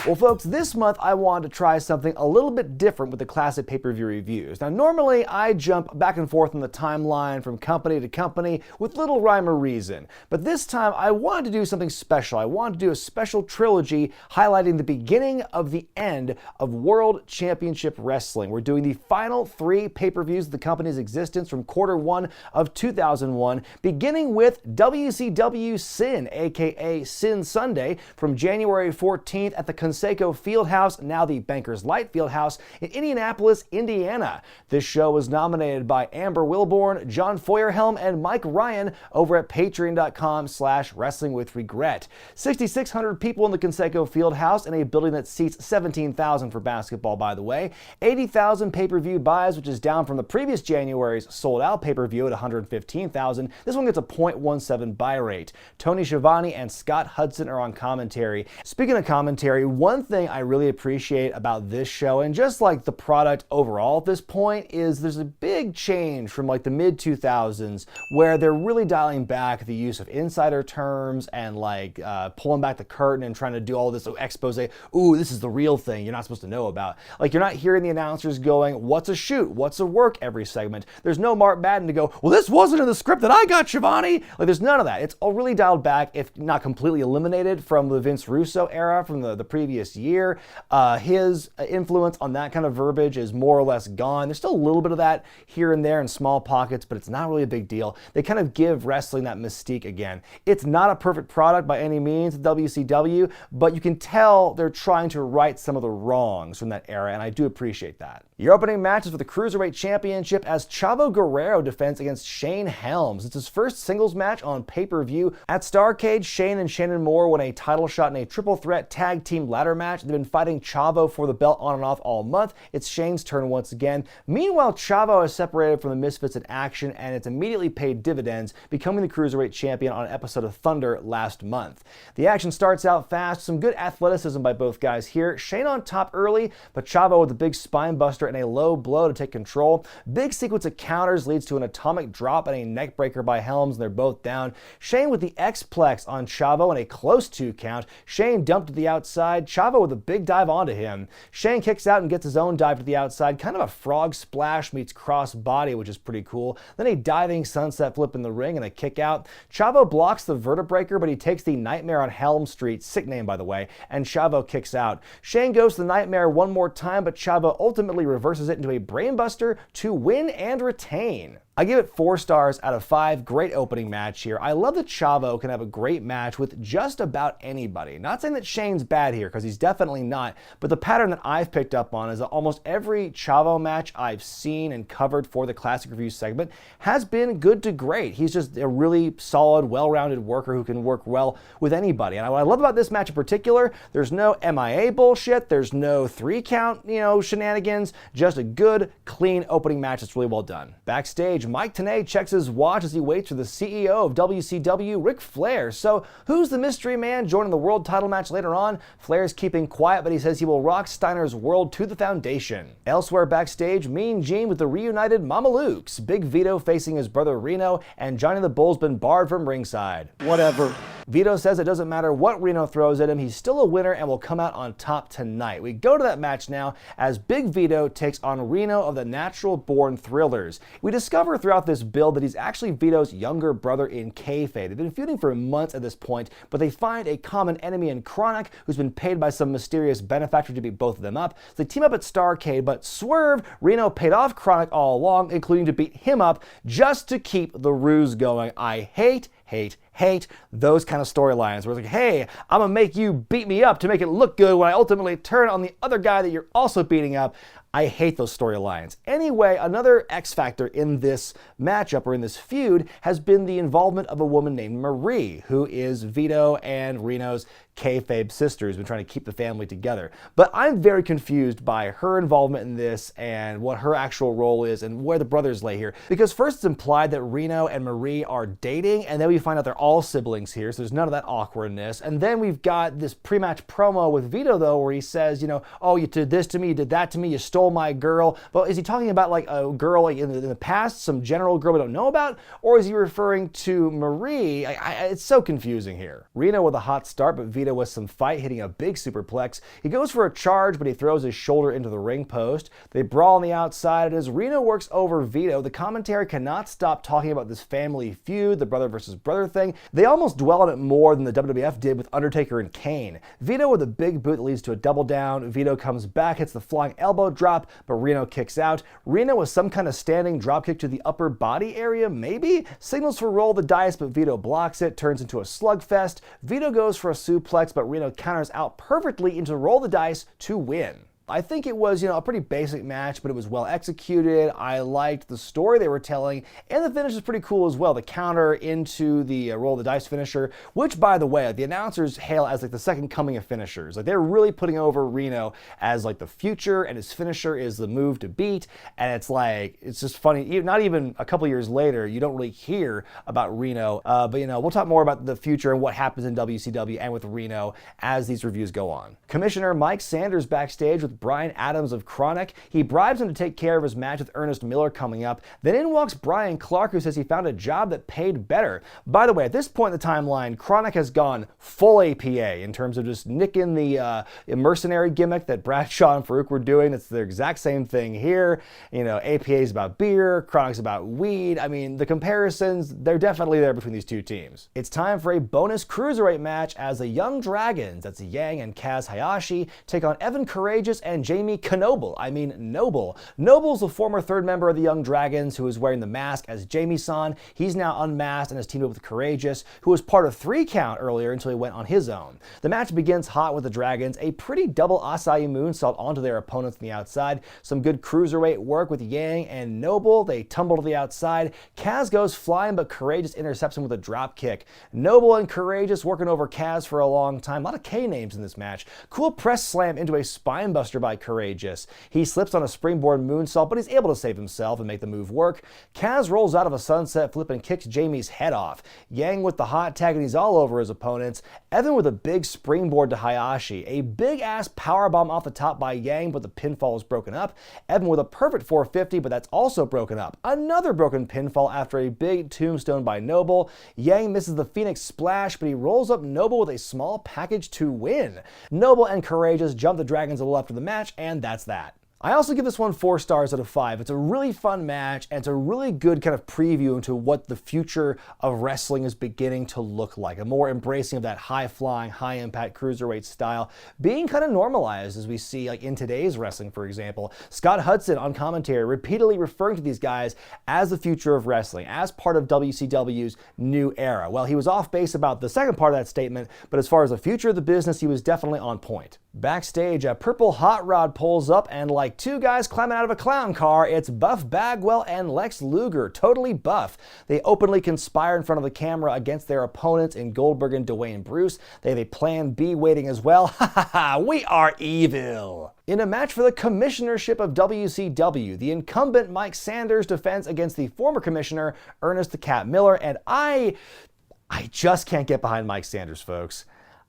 Well folks, this month I wanted to try something a little bit different with the classic pay-per-view reviews. Now normally I jump back and forth on the timeline from company to company with little rhyme or reason, but this time I wanted to do something special. I wanted to do a special trilogy highlighting the beginning of the end of World Championship Wrestling. We're doing the final 3 pay-per-views of the company's existence from Q1 of 2001, beginning with WCW Sin, aka Sin Sunday, from January 14th at the Conseco Fieldhouse, now the Bankers Light Fieldhouse, in Indianapolis, Indiana. This show was nominated by Amber Wilborn, John Feuerhelm, and Mike Ryan over at patreon.com/wrestlingwithregret. 6,600 people in the Conseco Fieldhouse in a building that seats 17,000 for basketball, by the way. 80,000 pay-per-view buys, which is down from the previous January's sold-out pay-per-view at 115,000. This one gets a .17 buy rate. Tony Schiavone and Scott Hudson are on commentary. Speaking of commentary, one thing I really appreciate about this show, and just like the product overall at this point, is there's a big change from like the mid-2000s where they're really dialing back the use of insider terms and like pulling back the curtain and trying to do all this expose. Ooh, this is the real thing you're not supposed to know about. Like, you're not hearing the announcers going, what's a shoot? What's a work every segment? There's no Mark Madden to go, well, this wasn't in the script that I got, Schiavone. Like, there's none of that. It's all really dialed back, if not completely eliminated, from the Vince Russo era from the previous year. His influence on that kind of verbiage is more or less gone. There's still a little bit of that here and there in small pockets, but it's not really a big deal. They kind of give wrestling that mystique again. It's not a perfect product by any means, WCW, but you can tell they're trying to right some of the wrongs from that era, and I do appreciate that. Your opening match is for the Cruiserweight Championship as Chavo Guerrero defends against Shane Helms. It's his first singles match on pay-per-view. At Starrcade, Shane and Shannon Moore won a title shot in a triple threat tag team ladder match. They've been fighting Chavo for the belt on and off all month. It's Shane's turn once again. Meanwhile, Chavo is separated from the Misfits in action, and it's immediately paid dividends, becoming the Cruiserweight champion on an episode of Thunder last month. The action starts out fast, some good athleticism by both guys here. Shane on top early, but Chavo with a big spine buster and a low blow to take control. Big sequence of counters leads to an atomic drop and a neck breaker by Helms, and they're both down. Shane with the X-Plex on Chavo and a close 2 count. Shane dumped to the outside. Chavo with a big dive onto him. Shane kicks out and gets his own dive to the outside. Kind of a frog splash meets cross body, which is pretty cool. Then a diving sunset flip in the ring and a kick out. Chavo blocks the vertebreaker, but he takes the Nightmare on Helm Street, sick name by the way, and Chavo kicks out. Shane goes to the Nightmare one more time, but Chavo ultimately reverses it into a brainbuster to win and retain. I give it 4 stars out of 5. Great opening match here. I love that Chavo can have a great match with just about anybody. Not saying that Shane's bad here, because he's definitely not, but the pattern that I've picked up on is that almost every Chavo match I've seen and covered for the Classic Review segment has been good to great. He's just a really solid, well-rounded worker who can work well with anybody. And what I love about this match in particular, there's no MIA bullshit, there's no 3 count, shenanigans, just a good, clean opening match that's really well done. Backstage, Mike Tenay checks his watch as he waits for the CEO of WCW, Ric Flair. So who's the mystery man joining the world title match later on? Flair's keeping quiet, but he says he will rock Steiner's world to the foundation. Elsewhere backstage, Mean Gene with the reunited Mamalukes. Big Vito facing his brother Reno, and Johnny the Bull's been barred from ringside. Whatever. Vito says it doesn't matter what Reno throws at him, he's still a winner and will come out on top tonight. We go to that match now as Big Vito takes on Reno of the Natural Born Thrillers. We discover throughout this build that he's actually Vito's younger brother in kayfabe. They've been feuding for months at this point, but they find a common enemy in Chronic, who's been paid by some mysterious benefactor to beat both of them up. So they team up at Starrcade, but swerve, Reno paid off Chronic all along, including to beat him up just to keep the ruse going. I hate those kind of storylines where it's like, hey, I'm gonna make you beat me up to make it look good when I ultimately turn on the other guy that you're also beating up. I hate those storylines. Anyway, another X factor in this matchup or in this feud has been the involvement of a woman named Marie, who is Vito and Reno's kayfabe sister who's been trying to keep the family together. But I'm very confused by her involvement in this and what her actual role is and where the brothers lay here. Because first it's implied that Reno and Marie are dating, and then we find out they're all siblings here, so there's none of that awkwardness. And then we've got this pre-match promo with Vito though, where he says, oh, you did this to me, you did that to me, you stole stole my girl. But is he talking about like a girl like in the past, some general girl we don't know about? Or is he referring to Marie? It's so confusing here. Reno with a hot start, but Vito with some fight, hitting a big superplex. He goes for a charge, but he throws his shoulder into the ring post. They brawl on the outside, and as Reno works over Vito, the commentary cannot stop talking about this family feud, the brother versus brother thing. They almost dwell on it more than the WWF did with Undertaker and Kane. Vito with a big boot that leads to a double down. Vito comes back, hits the flying elbow drop, but Reno kicks out. Reno with some kind of standing dropkick to the upper body area, maybe? Signals for roll the dice, but Vito blocks it, turns into a slugfest. Vito goes for a suplex, but Reno counters out perfectly into roll the dice to win. I think it was, a pretty basic match, but it was well executed. I liked the story they were telling, and the finish is pretty cool as well. The counter into the roll the dice finisher, which, by the way, the announcers hail as like the second coming of finishers. Like they're really putting over Reno as like the future, and his finisher is the move to beat. And it's just funny. Not even a couple years later, you don't really hear about Reno. But we'll talk more about the future and what happens in WCW and with Reno as these reviews go on. Commissioner Mike Sanders backstage with Brian Adams of Chronic. He bribes him to take care of his match with Ernest Miller coming up. Then in walks Brian Clark, who says he found a job that paid better. By the way, at this point in the timeline, Chronic has gone full APA in terms of just nicking the mercenary gimmick that Bradshaw and Farouk were doing. It's the exact same thing here. APA is about beer, Chronic's about weed. I mean, the comparisons, they're definitely there between these two teams. It's time for a bonus Cruiserweight match as the Young Dragons, that's Yang and Kaz Hayashi, take on Evan Courageous and Jamie Knoble. Knoble's the former third member of the Young Dragons who is wearing the mask as Jamie-san. He's now unmasked and has teamed up with Courageous, who was part of 3 Count earlier until he went on his own. The match begins hot with the Dragons, a pretty double Asai moonsault onto their opponents on the outside. Some good Cruiserweight work with Yang and Knoble. They tumble to the outside. Kaz goes flying, but Courageous intercepts him with a drop kick. Knoble and Courageous working over Kaz for a long time. A lot of K names in this match. Cool press slam into a spinebuster by Courageous. He slips on a springboard moonsault, but he's able to save himself and make the move work. Kaz rolls out of a sunset flip and kicks Jamie's head off. Yang with the hot tag, and he's all over his opponents. Evan with a big springboard to Hayashi. A big-ass powerbomb off the top by Yang, but the pinfall is broken up. Evan with a perfect 450, but that's also broken up. Another broken pinfall after a big tombstone by Knoble. Yang misses the Phoenix Splash, but he rolls up Knoble with a small package to win. Knoble and Courageous jump the Dragons a little after the match, and that's that. I also give this one 4 stars out of 5. It's a really fun match, and it's a really good kind of preview into what the future of wrestling is beginning to look like. A more embracing of that high-flying, high-impact cruiserweight style being kind of normalized as we see like in today's wrestling, for example. Scott Hudson on commentary repeatedly referring to these guys as the future of wrestling, as part of WCW's new era. Well, he was off base about the second part of that statement, but as far as the future of the business, he was definitely on point. Backstage, a purple hot rod pulls up, and like 2 guys climbing out of a clown car, it's Buff Bagwell and Lex Luger, totally buff. They openly conspire in front of the camera against their opponents in Goldberg and Dewayne Bruce. They have a plan B waiting as well. Ha ha ha, we are evil. In a match for the commissionership of WCW, the incumbent Mike Sanders defends against the former commissioner, Ernest the Cat Miller, and I just can't get behind Mike Sanders, folks.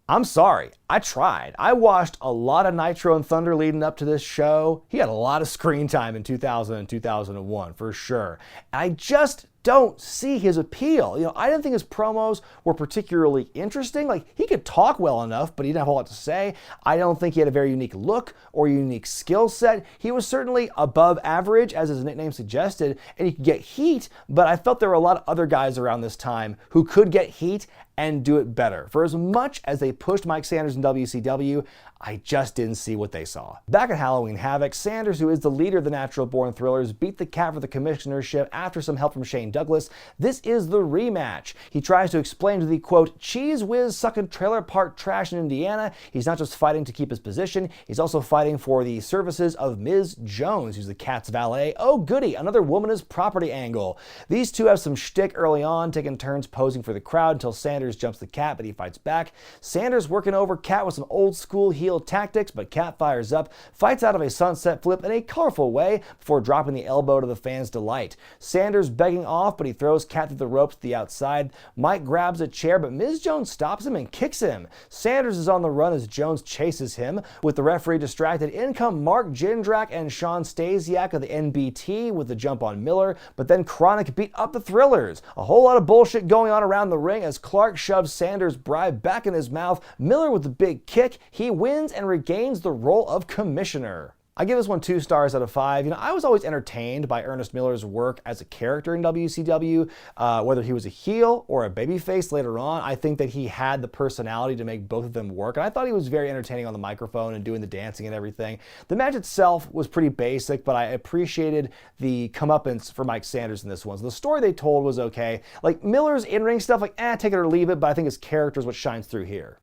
I'm sorry, I tried. I watched a lot of Nitro and Thunder leading up to this show. He had a lot of screen time in 2000 and 2001, for sure. I just don't see his appeal. I didn't think his promos were particularly interesting. Like, he could talk well enough, but he didn't have a lot to say. I don't think he had a very unique look or unique skill set. He was certainly above average, as his nickname suggested, and he could get heat, but I felt there were a lot of other guys around this time who could get heat and do it better. For as much as they pushed Mike Sanders in WCW, I just didn't see what they saw. Back at Halloween Havoc, Sanders, who is the leader of the Natural Born Thrillers, beat the Cat for the commissionership after some help from Shane Douglas. This is the rematch. He tries to explain to the, quote, cheese whiz sucking trailer park trash in Indiana, he's not just fighting to keep his position, he's also fighting for the services of Ms. Jones, who's the Cat's valet. Oh goody, another woman is property angle. These two have some shtick early on, taking turns posing for the crowd until Sanders Sanders jumps the Cat, but he fights back. Sanders working over Cat with some old school heel tactics, but Cat fires up, fights out of a sunset flip in a colorful way before dropping the elbow to the fans' delight. Sanders begging off, but he throws Cat through the ropes to the outside. Mike grabs a chair, but Ms. Jones stops him and kicks him. Sanders is on the run as Jones chases him. With the referee distracted, in come Mark Jindrak and Sean Stasiak of the NBT with the jump on Miller, but then Chronic beat up the Thrillers. A whole lot of bullshit going on around the ring as Clark shoves Sanders' bribe back in his mouth. Miller with the big kick. He wins and regains the role of commissioner. I give this one 2 stars out of 5. I was always entertained by Ernest Miller's work as a character in WCW, whether he was a heel or a babyface later on. I think that he had the personality to make both of them work, and I thought he was very entertaining on the microphone and doing the dancing and everything. The match itself was pretty basic, but I appreciated the comeuppance for Mike Sanders in this one. So the story they told was okay. Like Miller's in-ring stuff, take it or leave it, but I think his character is what shines through here.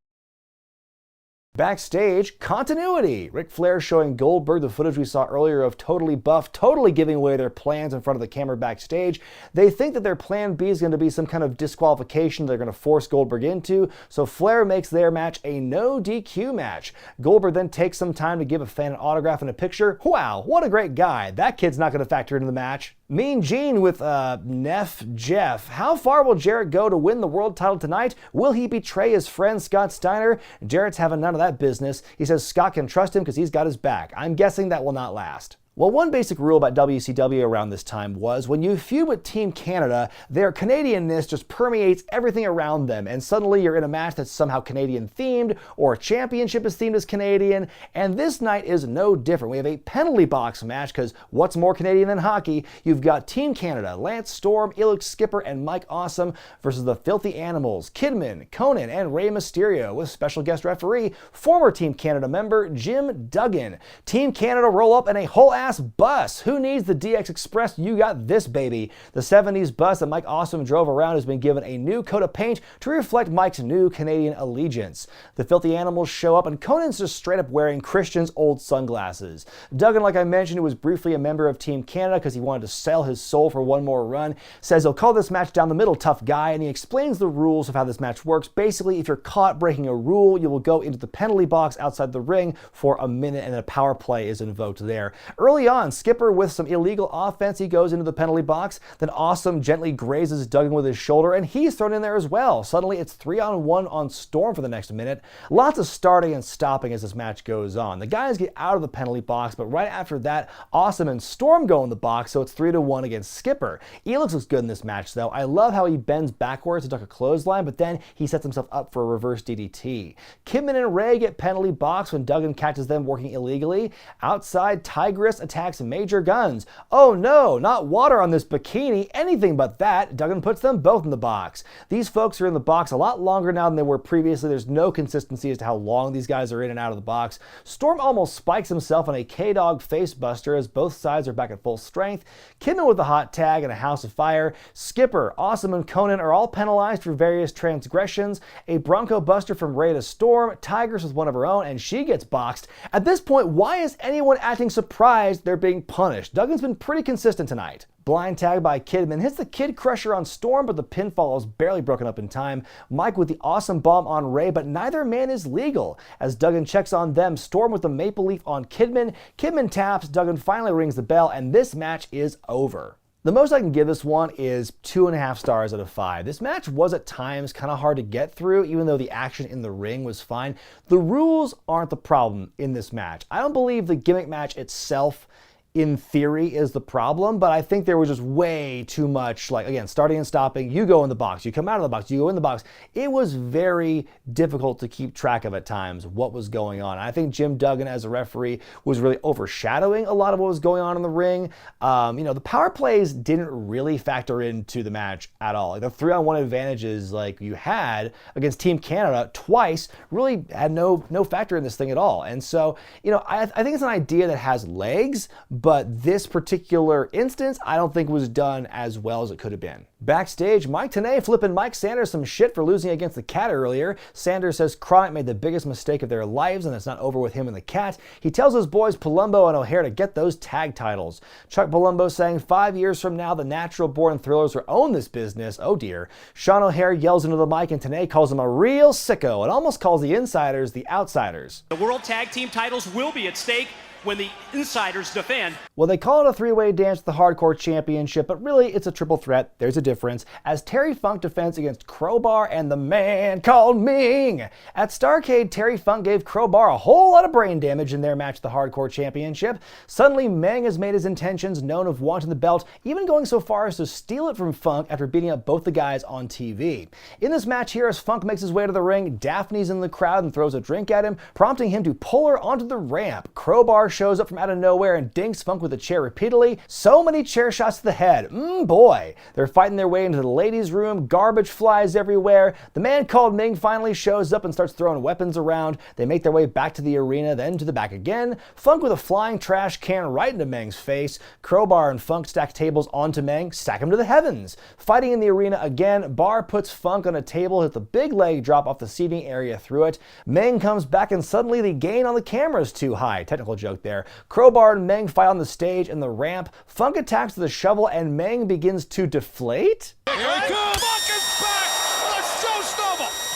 Backstage, continuity. Ric Flair showing Goldberg the footage we saw earlier of totally buff, totally giving away their plans in front of the camera backstage. They think that their plan B is going to be some kind of disqualification they're going to force Goldberg into, so Flair makes their match a no DQ match. Goldberg then takes some time to give a fan an autograph and a picture. Wow, what a great guy. That kid's not going to factor into the match. Mean Gene with Neff Jeff. How far will Jarrett go to win the world title tonight? Will he betray his friend Scott Steiner? Jarrett's having none of that business. He says Scott can trust him because he's got his back. I'm guessing that will not last. Well, one basic rule about WCW around this time was when you feud with Team Canada, their Canadianness just permeates everything around them, and suddenly you're in a match that's somehow Canadian themed, or a championship is themed as Canadian, and this night is no different. We have a penalty box match, because what's more Canadian than hockey? You've got Team Canada, Lance Storm, Elix Skipper, and Mike Awesome versus the Filthy Animals, Kidman, Conan, and Rey Mysterio, with special guest referee, former Team Canada member Jim Duggan. Team Canada roll up in a whole-ass bus. Who needs the DX Express? You got this, baby. The 70s bus that Mike Awesome drove around has been given a new coat of paint to reflect Mike's new Canadian allegiance. The Filthy Animals show up, and Conan's just straight up wearing Christian's old sunglasses. Duggan, like I mentioned, who was briefly a member of Team Canada because he wanted to sell his soul for one more run, says he'll call this match down the middle, tough guy, and he explains the rules of how this match works. Basically, if you're caught breaking a rule, you will go into the penalty box outside the ring for a minute, and a power play is invoked there. Early on, Skipper with some illegal offense, he goes into the penalty box, then Awesome gently grazes Duggan with his shoulder, and he's thrown in there as well. Suddenly it's 3-on-1 on Storm for the next minute. Lots of starting and stopping as this match goes on. The guys get out of the penalty box, but right after that, Awesome and Storm go in the box, so it's 3-1 against Skipper. Elix looks good in this match, though. I love how he bends backwards to duck a clothesline, but then he sets himself up for a reverse DDT. Kidman and Ray get penalty box when Duggan catches them working illegally. Outside, Tigress attacks Major Guns. Oh no, not water on this bikini, anything but that. Duggan puts them both in the box. These folks are in the box a lot longer now than they were previously. There's no consistency as to how long these guys are in and out of the box. Storm almost spikes himself on a K-Dog face buster as both sides are back at full strength. Kidman with a hot tag and a House of Fire. Skipper, Awesome, and Conan are all penalized for various transgressions. A Bronco Buster from Ray to Storm. Tigress with one of her own, and she gets boxed. At this point, why is anyone acting surprised they're being punished? Duggan's been pretty consistent tonight. Blind tag by Kidman hits the Kid Crusher on Storm, but the pinfall is barely broken up in time. Mike with the Awesome Bomb on Ray, but neither man is legal. As Duggan checks on them, Storm with the Maple Leaf on Kidman. Kidman taps, Duggan finally rings the bell, and this match is over. The most I can give this one is 2.5 stars out of 5. This match was at times kind of hard to get through, even though the action in the ring was fine. The rules aren't the problem in this match. I don't believe the gimmick match itself in theory is the problem, but I think there was just way too much, like, again, starting and stopping, you go in the box, you come out of the box, you go in the box. It was very difficult to keep track of at times what was going on. I think Jim Duggan as a referee was really overshadowing a lot of what was going on in the ring. The power plays didn't really factor into the match at all. Like the 3-on-1 advantages like you had against Team Canada twice really had no factor in this thing at all. And so, I think it's an idea that has legs, but this particular instance I don't think was done as well as it could have been. Backstage, Mike Tenay flipping Mike Sanders some shit for losing against the Cat earlier. Sanders says Chronic made the biggest mistake of their lives and it's not over with him and the Cat. He tells his boys Palumbo and O'Haire to get those tag titles. Chuck Palumbo saying 5 years from now the Natural Born Thrillers will own this business. Oh dear. Sean O'Haire yells into the mic and Tenay calls him a real sicko and almost calls the Insiders the Outsiders. The World Tag Team titles will be at stake when the Insiders defend. Well, they call it a three-way dance with the Hardcore Championship, but really it's a triple threat. There's a difference, as Terry Funk defends against Crowbar and the man called Meng. At Starrcade, Terry Funk gave Crowbar a whole lot of brain damage in their match at the Hardcore Championship. Suddenly, Meng has made his intentions known of wanting the belt, even going so far as to steal it from Funk after beating up both the guys on TV. In this match here, as Funk makes his way to the ring, Daphne's in the crowd and throws a drink at him, prompting him to pull her onto the ramp. Crowbar shows up from out of nowhere and dinks Funk with a chair repeatedly. So many chair shots to the head. Boy. They're fighting their way into the ladies' room. Garbage flies everywhere. The man called Meng finally shows up and starts throwing weapons around. They make their way back to the arena, then to the back again. Funk with a flying trash can right into Meng's face. Crowbar and Funk stack tables onto Meng, stack him to the heavens. Fighting in the arena again, Barr puts Funk on a table, hits a big leg drop off the seating area through it. Meng comes back and suddenly the gain on the camera is too high. Technical joke there. Crowbar and Meng fight on the stage and the ramp. Funk attacks with a shovel and Meng begins to deflate? Here he comes! Funk is back! What a showstopper!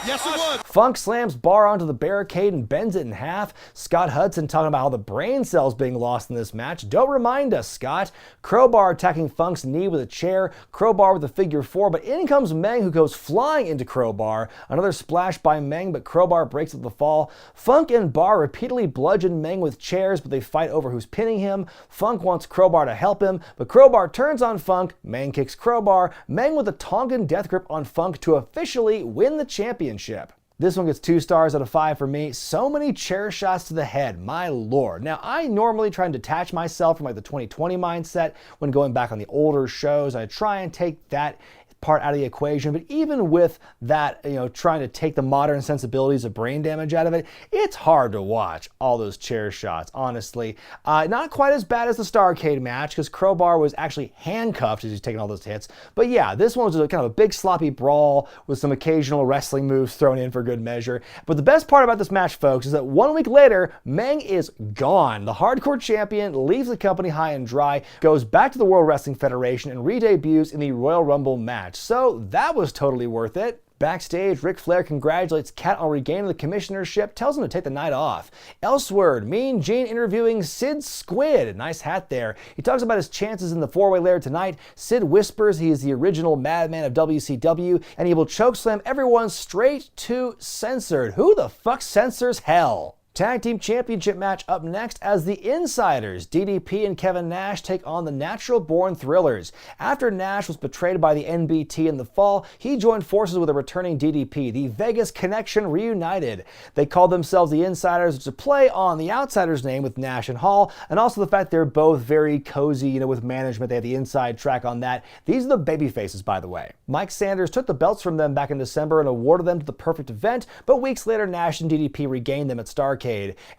Yes, it was. Funk slams Barr onto the barricade and bends it in half. Scott Hudson talking about how the brain cells being lost in this match. Don't remind us, Scott. Crowbar attacking Funk's knee with a chair. Crowbar with a figure four, but in comes Meng, who goes flying into Crowbar. Another splash by Meng, but Crowbar breaks up the fall. Funk and Barr repeatedly bludgeon Meng with chairs, but they fight over who's pinning him. Funk wants Crowbar to help him, but Crowbar turns on Funk. Meng kicks Crowbar. Meng with a Tongan death grip on Funk to officially win the championship. This one gets 2 stars out of 5 for me. So many chair shots to the head, my lord. Now, I normally try and detach myself from like the 2020 mindset when going back on the older shows. I try and take that part out of the equation, but even with that, trying to take the modern sensibilities of brain damage out of it, it's hard to watch all those chair shots, honestly. Not quite as bad as the Starrcade match, because Crowbar was actually handcuffed as he's taking all those hits, but yeah, this one was kind of a big sloppy brawl with some occasional wrestling moves thrown in for good measure. But the best part about this match, folks, is that 1 week later, Meng is gone. The Hardcore Champion leaves the company high and dry, goes back to the World Wrestling Federation, and re-debuts in the Royal Rumble match. So that was totally worth it. Backstage, Ric Flair congratulates Cat on regaining the commissionership, tells him to take the night off. Elsewhere, Mean Gene interviewing Sid Squid. Nice hat there. He talks about his chances in the four-way ladder tonight. Sid whispers he is the original madman of WCW, and he will chokeslam everyone straight to censored. Who the fuck censors hell? Tag Team Championship match up next as the Insiders, DDP and Kevin Nash, take on the Natural Born Thrillers. After Nash was betrayed by the NBT in the fall, he joined forces with a returning DDP. The Vegas Connection reunited. They called themselves the Insiders, which is a play on the Outsiders name with Nash and Hall, and also the fact they're both very cozy, with management. They have the inside track on that. These are the baby faces, by the way. Mike Sanders took the belts from them back in December and awarded them to the Perfect Event, but weeks later, Nash and DDP regained them at Starrcade.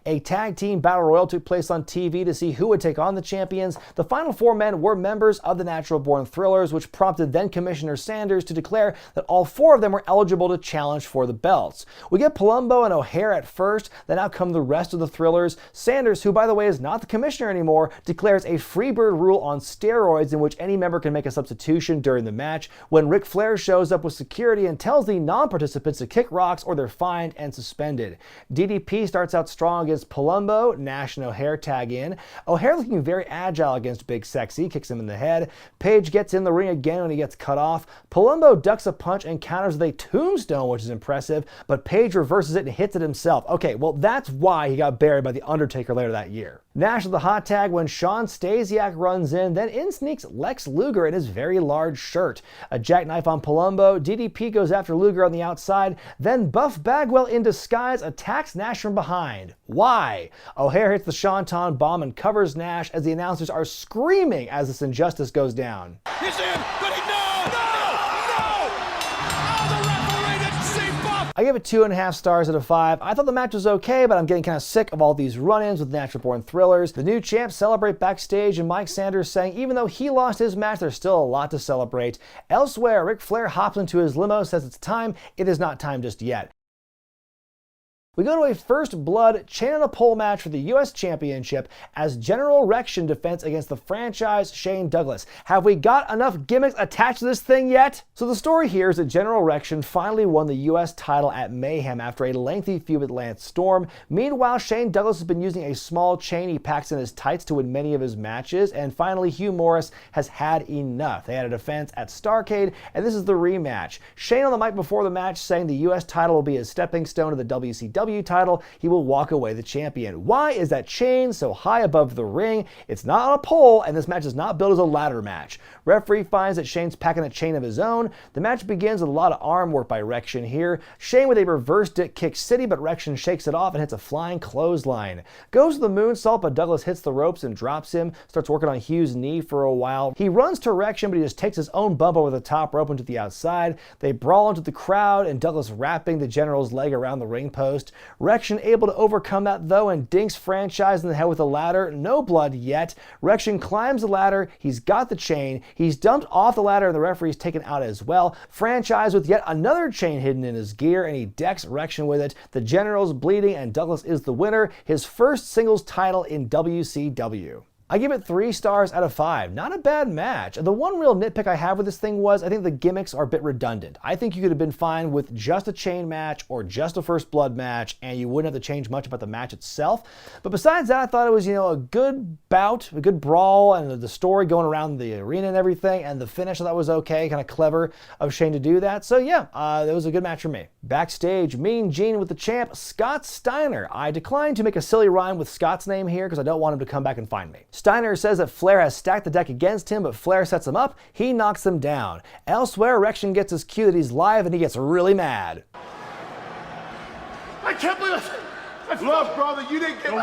A tag team battle royal took place on TV to see who would take on the champions. The final 4 men were members of the Natural Born Thrillers, which prompted then Commissioner Sanders to declare that all 4 of them were eligible to challenge for the belts. We get Palumbo and O'Haire at first, then out come the rest of the Thrillers. Sanders, who by the way is not the commissioner anymore, declares a freebird rule on steroids in which any member can make a substitution during the match, when Ric Flair shows up with security and tells the non-participants to kick rocks or they're fined and suspended. DDP starts out strong against Palumbo. Nash and O'Haire tag in. O'Haire looking very agile against Big Sexy, kicks him in the head. Page gets in the ring again when he gets cut off. Palumbo ducks a punch and counters with a tombstone, which is impressive, but Page reverses it and hits it himself. Okay, well that's why he got buried by The Undertaker later that year. Nash with the hot tag when Sean Stasiak runs in, then in sneaks Lex Luger in his very large shirt. A jackknife on Palumbo. DDP goes after Luger on the outside, then Buff Bagwell in disguise attacks Nash from behind. Why? O'Haire hits the Shanton bomb and covers Nash as the announcers are screaming as this injustice goes down. He's in, but no! Oh, the referee didn't see Buff! I give it 2.5 stars out of 5. I thought the match was okay, but I'm getting kind of sick of all these run-ins with natural born thrillers. The new champs celebrate backstage, and Mike Sanders saying even though he lost his match, there's still a lot to celebrate. Elsewhere, Ric Flair hops into his limo, says it's time. It is not time just yet. We go to a first blood chain on a pole match for the U.S. Championship as General Rection defends against the franchise Shane Douglas. Have we got enough gimmicks attached to this thing yet? So the story here is that General Rection finally won the U.S. title at Mayhem after a lengthy feud with Lance Storm. Meanwhile, Shane Douglas has been using a small chain he packs in his tights to win many of his matches, and finally Hugh Morris has had enough. They had a defense at Starrcade, and this is the rematch. Shane on the mic before the match saying the U.S. title will be a stepping stone to the WCW title. He will walk away the champion. Why is that chain so high above the ring? It's not on a pole, and this match is not built as a ladder match. Referee finds that Shane's packing a chain of his own. The match begins with a lot of arm work by Rection here. Shane with a reverse dick kick city, but Rection shakes it off and hits a flying clothesline. Goes to the moonsault, but Douglas hits the ropes and drops him. Starts working on Hugh's knee for a while. He runs to Rection, but he just takes his own bump over the top rope into the outside. They brawl into the crowd, and Douglas wrapping the General's leg around the ring post. Rection able to overcome that though and dinks franchise in the head with a ladder. No blood yet. Rection climbs the ladder. He's got the chain. He's dumped off the ladder and the referee's taken out as well. Franchise with yet another chain hidden in his gear, and he decks Rection with it. The General's bleeding and Douglas is the winner. His first singles title in WCW. I give it 3 stars out of 5. Not a bad match. The one real nitpick I have with this thing was I think the gimmicks are a bit redundant. I think you could have been fine with just a chain match or just a first blood match and you wouldn't have to change much about the match itself. But besides that, I thought it was, a good bout, a good brawl, and the story going around the arena and everything, and the finish I thought was okay, kind of clever of Shane to do that. So yeah, it was a good match for me. Backstage, Mean Gene with the champ, Scott Steiner. I declined to make a silly rhyme with Scott's name here because I don't want him to come back and find me. Steiner says that Flair has stacked the deck against him, but Flair sets him up. He knocks him down. Elsewhere, Rection gets his cue that he's live and he gets really mad. I can't believe it. Look, brother, you didn't get wrong.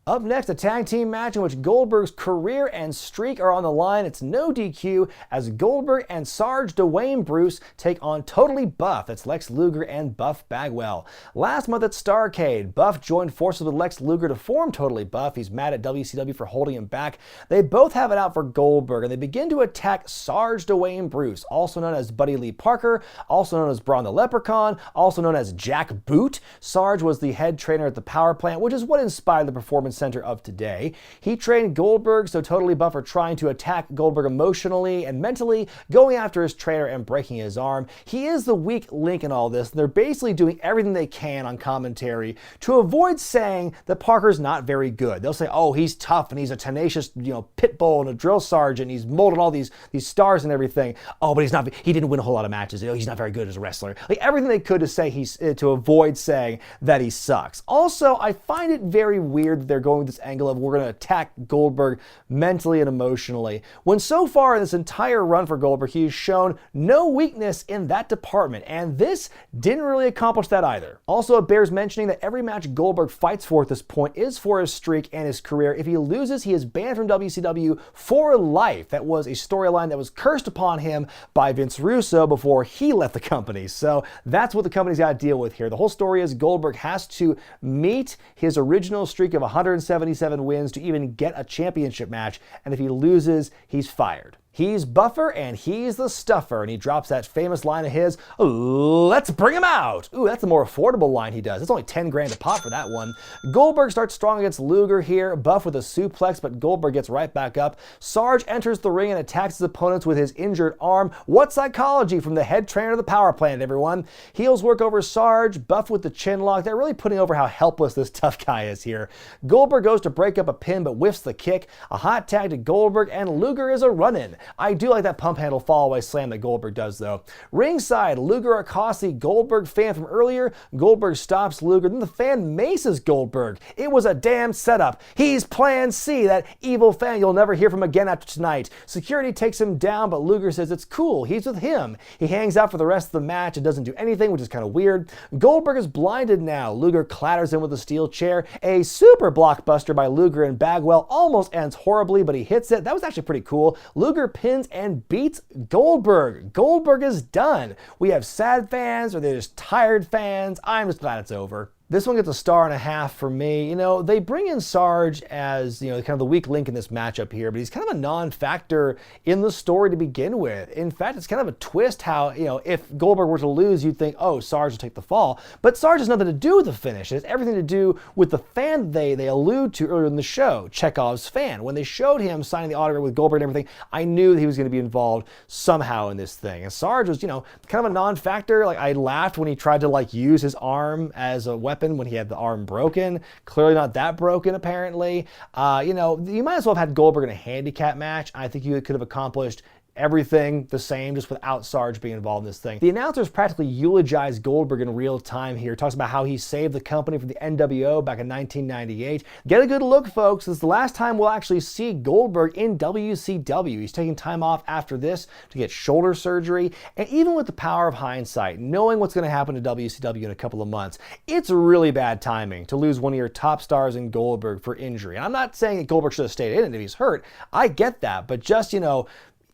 Up next, a tag team match in which Goldberg's career and streak are on the line. It's no DQ as Goldberg and Sarge Dewayne Bruce take on Totally Buff. That's Lex Luger and Buff Bagwell. Last month at Starrcade, Buff joined forces with Lex Luger to form Totally Buff. He's mad at WCW for holding him back. They both have it out for Goldberg, and they begin to attack Sarge Dewayne Bruce, also known as Buddy Lee Parker, also known as Braun the Leprechaun, also known as Jack Boot. Sarge was the head trainer at the power plant, which is what inspired the Performance Center of today. He trained Goldberg, so Totally Buff are trying to attack Goldberg emotionally and mentally, going after his trainer and breaking his arm. He is the weak link in all this, and they're basically doing everything they can on commentary to avoid saying that Parker's not very good. They'll say, oh, he's tough and he's a tenacious, pit bull and a drill sergeant. He's molded all these stars and everything. Oh, but he didn't win a whole lot of matches. He's not very good as a wrestler. Like everything they could to say to avoid saying that he sucks. Also, I find it very weird that they're going with this angle of we're going to attack Goldberg mentally and emotionally, when so far in this entire run for Goldberg, he's shown no weakness in that department, and this didn't really accomplish that either. Also, it bears mentioning that every match Goldberg fights for at this point is for his streak and his career. If he loses, he is banned from WCW for life. That was a storyline that was cursed upon him by Vince Russo before he left the company. So that's what the company's got to deal with here. The whole story is Goldberg has to meet his original streak of 177 wins to even get a championship match, and if he loses, he's fired. He's Buffer and he's the Stuffer, and he drops that famous line of his, let's bring him out. Ooh, that's a more affordable line he does. It's only 10 grand a pop for that one. Goldberg starts strong against Luger here, Buff with a suplex, but Goldberg gets right back up. Sarge enters the ring and attacks his opponents with his injured arm. What psychology from the head trainer of the power plant, everyone. Heels work over Sarge, Buff with the chin lock. They're really putting over how helpless this tough guy is here. Goldberg goes to break up a pin, but whiffs the kick. A hot tag to Goldberg, and Luger is a run-in. I do like that pump handle fall away slam that Goldberg does though. Ringside, Luger accosts the Goldberg fan from earlier. Goldberg stops Luger, then the fan maces Goldberg. It was a damn setup. He's Plan C, that evil fan you'll never hear from again after tonight. Security takes him down, but Luger says it's cool, he's with him. He hangs out for the rest of the match and doesn't do anything, which is kind of weird. Goldberg is blinded now. Luger clatters him with a steel chair. A super blockbuster by Luger and Bagwell almost ends horribly, but he hits it. That was actually pretty cool. Luger pins and beats Goldberg. Goldberg is done. We have sad fans, or they're just tired fans. I'm just glad it's over. This one gets a 1.5 stars for me. You know, they bring in Sarge as, you know, kind of the weak link in this matchup here, but he's kind of a non-factor in the story to begin with. In fact, it's kind of a twist how, you know, if Goldberg were to lose, you'd think, oh, Sarge will take the fall. But Sarge has nothing to do with the finish. It has everything to do with the fan they allude to earlier in the show, Chekhov's fan. When they showed him signing the autograph with Goldberg and everything, I knew that he was going to be involved somehow in this thing. And Sarge was, you know, kind of a non-factor. Like, I laughed when he tried to, like, use his arm as a weapon when he had the arm broken. Clearly not that broken, apparently. You know, you might as well have had Goldberg in a handicap match. I think you could have accomplished everything the same, just without Sarge being involved in this thing. The announcers practically eulogize Goldberg in real time here. Talks about how he saved the company from the NWO back in 1998. Get a good look, folks. This is the last time we'll actually see Goldberg in WCW. He's taking time off after this to get shoulder surgery. And even with the power of hindsight, knowing what's going to happen to WCW in a couple of months, it's really bad timing to lose one of your top stars in Goldberg for injury. And I'm not saying that Goldberg should have stayed in if he's hurt. I get that. But just, you know,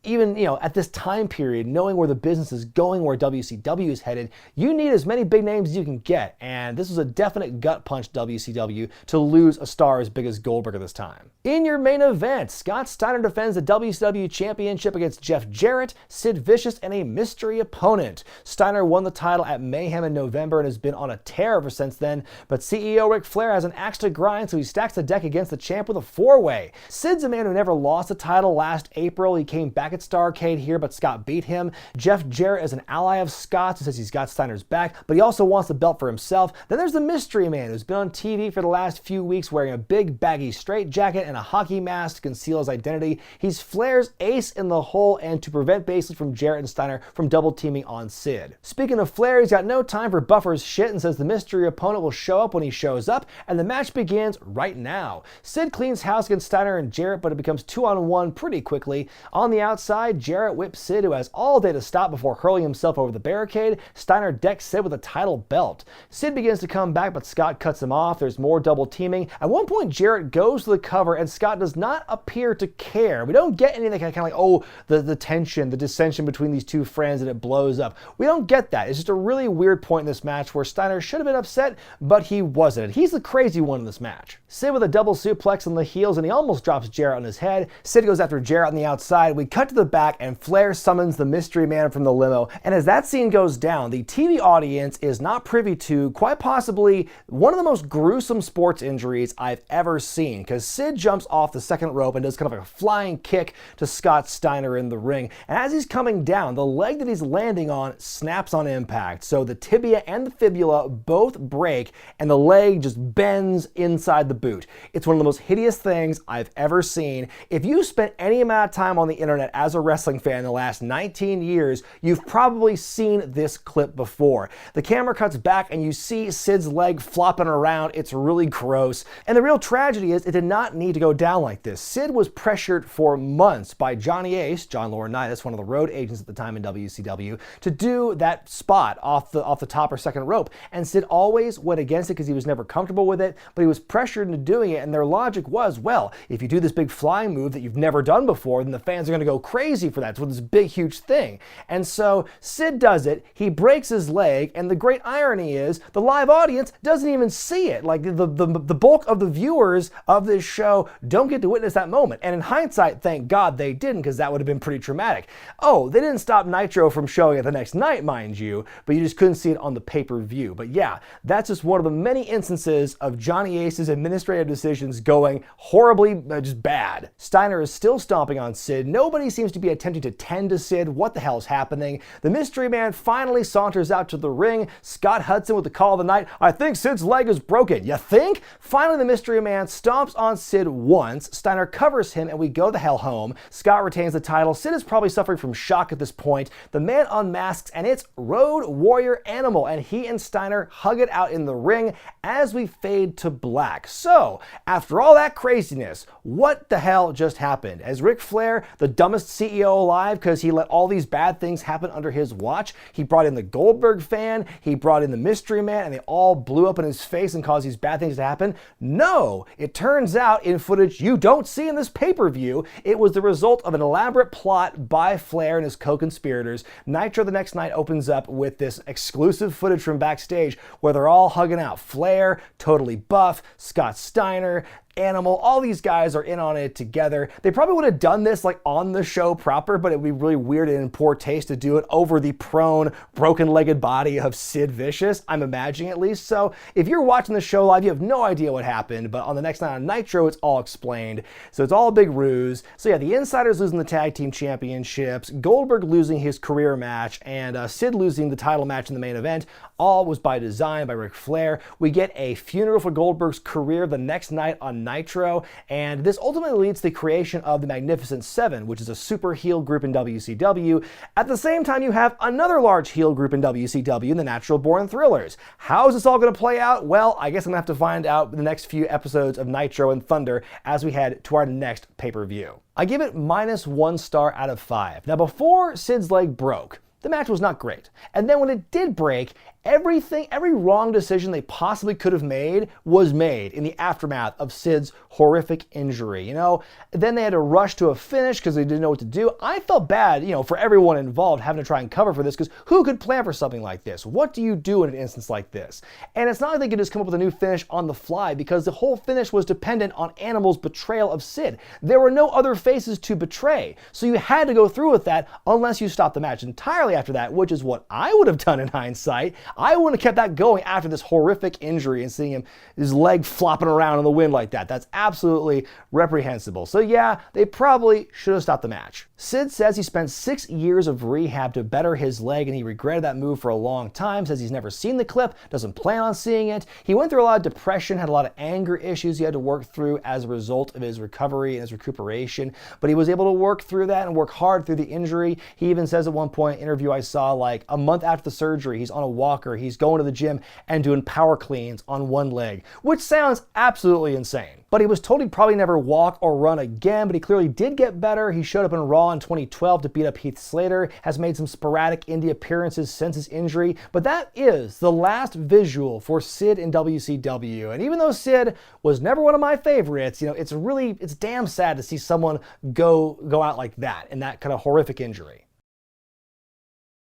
even, you know, at this time period, knowing where the business is going, where WCW is headed, you need as many big names as you can get. And this was a definite gut punch, WCW, to lose a star as big as Goldberg at this time. In your main event, Scott Steiner defends the WCW Championship against Jeff Jarrett, Sid Vicious, and a mystery opponent. Steiner won the title at Mayhem in November and has been on a tear ever since then, but CEO Ric Flair has an axe to grind, so he stacks the deck against the champ with a four-way. Sid's a man who never lost the title last April. He came back at Starrcade here, but Scott beat him. Jeff Jarrett is an ally of Scott's who says he's got Steiner's back, but he also wants the belt for himself. Then there's the mystery man who's been on TV for the last few weeks wearing a big baggy straitjacket and a hockey mask to conceal his identity. He's Flair's ace in the hole and to prevent basically from Jarrett and Steiner from double teaming on Sid. Speaking of Flair, he's got no time for Buffer's shit and says the mystery opponent will show up when he shows up, and the match begins right now. Sid cleans house against Steiner and Jarrett, but it becomes 2-on-1 pretty quickly. On the outside, Jarrett whips Sid, who has all day to stop before hurling himself over the barricade. Steiner decks Sid with a title belt. Sid begins to come back, but Scott cuts him off. There's more double teaming. At one point, Jarrett goes to the cover, and Scott does not appear to care. We don't get anything kind of like, oh, the tension, the dissension between these two friends, and it blows up. We don't get that. It's just a really weird point in this match where Steiner should have been upset, but he wasn't. He's the crazy one in this match. Sid with a double suplex on the heels, and he almost drops Jarrett on his head. Sid goes after Jarrett on the outside. We cut to the back, and Flair summons the mystery man from the limo. And as that scene goes down, the TV audience is not privy to quite possibly one of the most gruesome sports injuries I've ever seen, because Sid jumps off the second rope and does kind of like a flying kick to Scott Steiner in the ring. And as he's coming down, the leg that he's landing on snaps on impact. So the tibia and the fibula both break, and the leg just bends inside the boot. It's one of the most hideous things I've ever seen. If you spent any amount of time on the internet as a wrestling fan in the last 19 years, you've probably seen this clip before. The camera cuts back and you see Sid's leg flopping around. It's really gross. And the real tragedy is it did not need to go down like this. Sid was pressured for months by Johnny Ace, John Laurinaitis, one of the road agents at the time in WCW, to do that spot off the top or second rope. And Sid always went against it because he was never comfortable with it, but he was pressured into doing it, and their logic was, well, if you do this big flying move that you've never done before, then the fans are going to go crazy for that. It's this big, huge thing. And so Sid does it, he breaks his leg, and the great irony is the live audience doesn't even see it. Like the bulk of the viewers of this show don't get to witness that moment. And in hindsight, thank God they didn't, because that would have been pretty traumatic. Oh, they didn't stop Nitro from showing it the next night, mind you, but you just couldn't see it on the pay-per-view. But yeah, that's just one of the many instances of Johnny Ace's administrative decisions going horribly just bad. Steiner is still stomping on Sid. Nobody seems to be attempting to tend to Sid. What the hell is happening? The mystery man finally saunters out to the ring. Scott Hudson with the call of the night. I think Sid's leg is broken. You think? Finally, the mystery man stomps on Sid once. Steiner covers him and we go the hell home. Scott retains the title. Sid is probably suffering from shock at this point. The man unmasks and it's Road Warrior Animal, and he and Steiner hug it out in the ring as we fade to black. So, after all that craziness, what the hell just happened? As Ric Flair, the dumbest dumbest CEO alive because he let all these bad things happen under his watch. He brought in the Goldberg fan, he brought in the Mystery Man, and they all blew up in his face and caused these bad things to happen? No, it turns out in footage you don't see in this pay-per-view, it was the result of an elaborate plot by Flair and his co-conspirators. Nitro the next night opens up with this exclusive footage from backstage where they're all hugging out. Flair, totally buff, Scott Steiner, Animal, all these guys are in on it together. They probably would have done this like on the show proper, but it would be really weird and in poor taste to do it over the prone, broken-legged body of Sid Vicious, I'm imagining at least. So if you're watching the show live, you have no idea what happened, but on the next night on Nitro, it's all explained. So it's all a big ruse. So yeah, the Insiders losing the tag team championships, Goldberg losing his career match, and Sid losing the title match in the main event, all was by design by Ric Flair. We get a funeral for Goldberg's career the next night on Nitro, and this ultimately leads to the creation of the Magnificent Seven, which is a super heel group in WCW. At the same time, you have another large heel group in WCW in the Natural Born Thrillers. How is this all going to play out? Well, I guess I'm going to have to find out in the next few episodes of Nitro and Thunder as we head to our next pay-per-view. I give it -1 star out of 5. Now, before Sid's leg broke, the match was not great. And then when it did break, every wrong decision they possibly could have made was made in the aftermath of Sid's horrific injury. You know, then they had to rush to a finish because they didn't know what to do. I felt bad, for everyone involved having to try and cover for this, because who could plan for something like this? What do you do in an instance like this? And it's not like they could just come up with a new finish on the fly, because the whole finish was dependent on Animal's betrayal of Sid. There were no other faces to betray, so you had to go through with that unless you stopped the match entirely after that, which is what I would have done in hindsight. I wouldn't have kept that going after this horrific injury and seeing his leg flopping around in the wind like that. That's absolutely reprehensible. So yeah, they probably should have stopped the match. Sid says he spent 6 years of rehab to better his leg, and he regretted that move for a long time. Says he's never seen the clip, doesn't plan on seeing it. He went through a lot of depression, had a lot of anger issues he had to work through as a result of his recovery and his recuperation, but he was able to work through that and work hard through the injury. He even says at one point, in an interview I saw, like a month after the surgery, he's on a walker, he's going to the gym and doing power cleans on one leg, which sounds absolutely insane. But he was told he'd probably never walk or run again, but he clearly did get better. He showed up in Raw in 2012 to beat up Heath Slater, has made some sporadic indie appearances since his injury, but that is the last visual for Sid in WCW. And even though Sid was never one of my favorites, it's damn sad to see someone go out like that in that kind of horrific injury.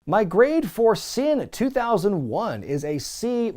My grade for Sin 2001 is a C-.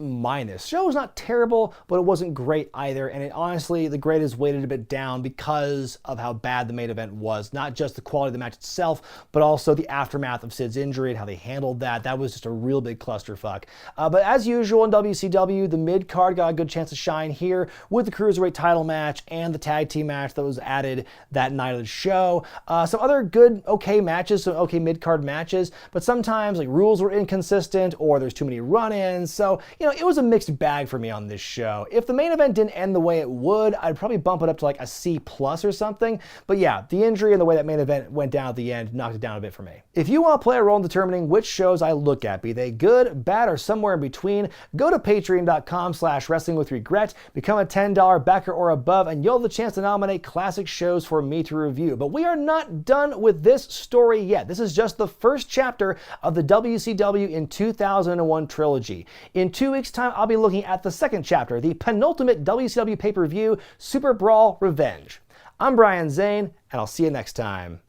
Show was not terrible, but it wasn't great either, and honestly, the grade is weighted a bit down because of how bad the main event was. Not just the quality of the match itself, but also the aftermath of Sid's injury and how they handled that. That was just a real big clusterfuck. But as usual in WCW, the mid-card got a good chance to shine here with the Cruiserweight title match and the tag team match that was added that night of the show. Some other good, okay matches, some okay mid-card matches, but sometimes like rules were inconsistent or there's too many run-ins. So, it was a mixed bag for me on this show. If the main event didn't end the way it would, I'd probably bump it up to like a C+ or something. But yeah, the injury and the way that main event went down at the end knocked it down a bit for me. If you want to play a role in determining which shows I look at, be they good, bad, or somewhere in between, go to patreon.com/wrestlingwithregret, become a $10 backer or above, and you'll have the chance to nominate classic shows for me to review. But we are not done with this story yet. This is just the first chapter of the WCW in 2001 trilogy. In 2 weeks' time, I'll be looking at the second chapter, the penultimate WCW pay-per-view, Super Brawl Revenge. I'm Brian Zane, and I'll see you next time.